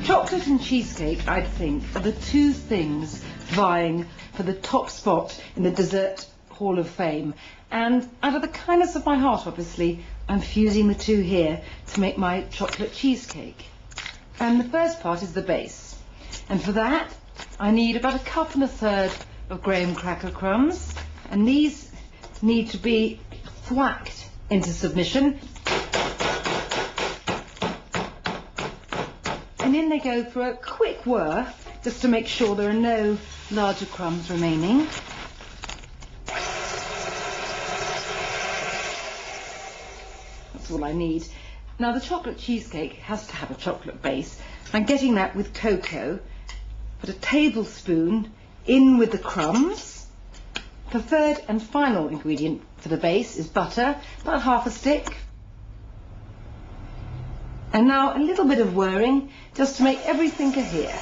Chocolate and cheesecake, I think, are the two things vying for the top spot in the Dessert Hall of Fame. And out of the kindness of my heart, obviously, I'm fusing the two here to make my chocolate cheesecake. And the first part is the base. And for that, I need about 1.25 cups of graham cracker crumbs. And these need to be thwacked into submission. And in they go for a quick whir, just to make sure there are no larger crumbs remaining. That's all I need. Now the chocolate cheesecake has to have a chocolate base. I'm getting that with cocoa. Put a tablespoon in with the crumbs. The third and final ingredient for the base is butter, about half a stick. And now a little bit of whirring, just to make everything cohere.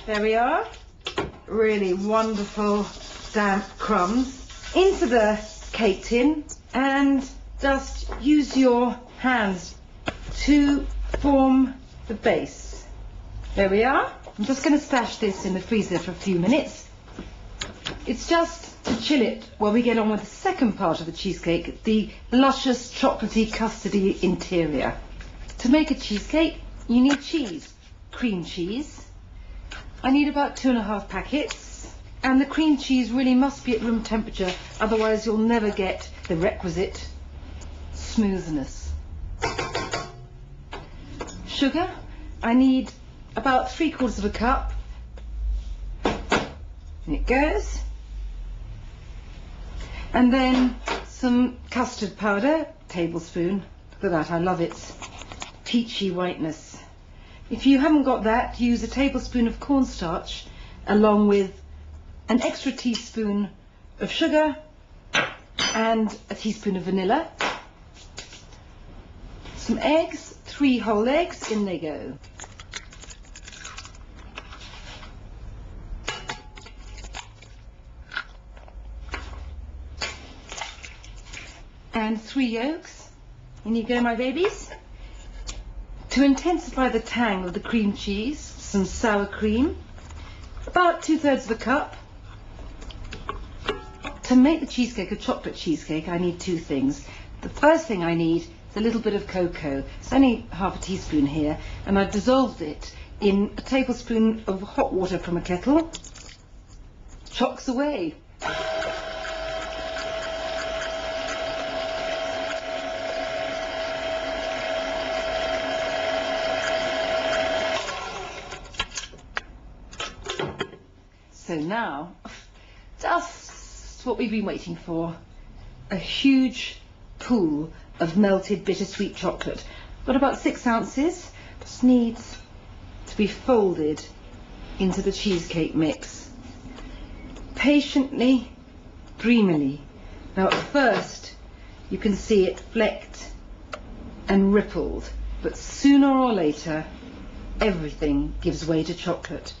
There we are. Really wonderful damp crumbs into the cake tin, and just use your hands to form the base. There we are. I'm just going to stash this in the freezer for a few minutes. It's just to chill it while we get on with the second part of the cheesecake, the luscious chocolatey custardy interior. To make a cheesecake, you need cheese, cream cheese. I need about 2.5 packets, and the cream cheese really must be at room temperature, otherwise you'll never get the requisite smoothness. Sugar, I need about 3/4 cup. And it goes. And then some custard powder, tablespoon. Look at that, I love its peachy whiteness. If you haven't got that, use a tablespoon of cornstarch along with an extra teaspoon of sugar and a teaspoon of vanilla. Some eggs, 3 whole eggs, in they go. And 3 yolks. In you go, my babies. To intensify the tang of the cream cheese, some sour cream, about 2/3 cup. To make the cheesecake a chocolate cheesecake, I need 2 things. The first thing I need is a little bit of cocoa. It's only half a teaspoon here, and I've dissolved it in a tablespoon of hot water from a kettle. Chocks away. So now, just what we've been waiting for, a huge pool of melted bittersweet chocolate. Got about 6 ounces, just needs to be folded into the cheesecake mix. Patiently, dreamily. Now at first, you can see it flecked and rippled, but sooner or later, everything gives way to chocolate,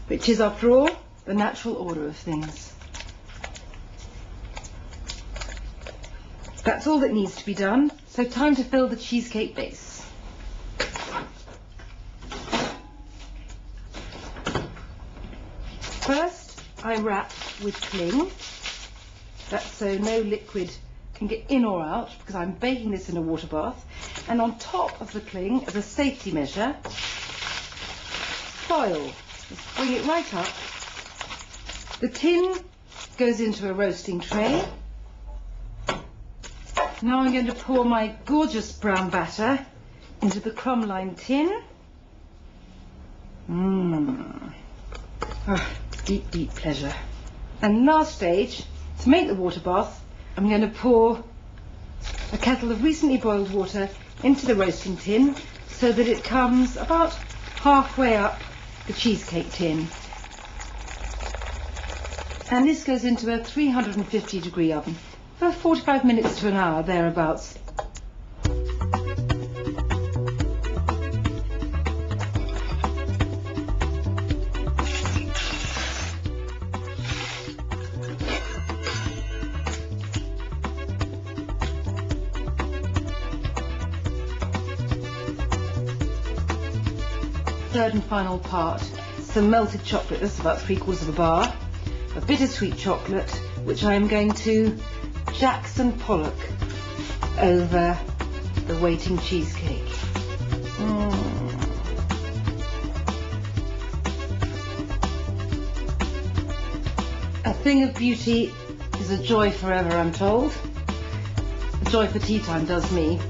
which is, after all, the natural order of things. That's all that needs to be done, so time to fill the cheesecake base. First, I wrap with cling. That's so no liquid can get in or out, because I'm baking this in a water bath. And on top of the cling, as a safety measure, foil. Just bring it right up. The tin goes into a roasting tray. Now I'm going to pour my gorgeous brown batter into the crumb-lined tin. Oh, deep, deep pleasure. And last stage, to make the water bath, I'm going to pour a kettle of recently boiled water into the roasting tin so that it comes about halfway up the cheesecake tin. And this goes into a 350-degree oven for 45 minutes to an hour, thereabouts. third and final part, some melted chocolate, that's about 3/4 of a bar, a bittersweet chocolate, which I am going to Jackson Pollock over the waiting cheesecake. A thing of beauty is a joy forever, I'm told. A joy for tea time does me.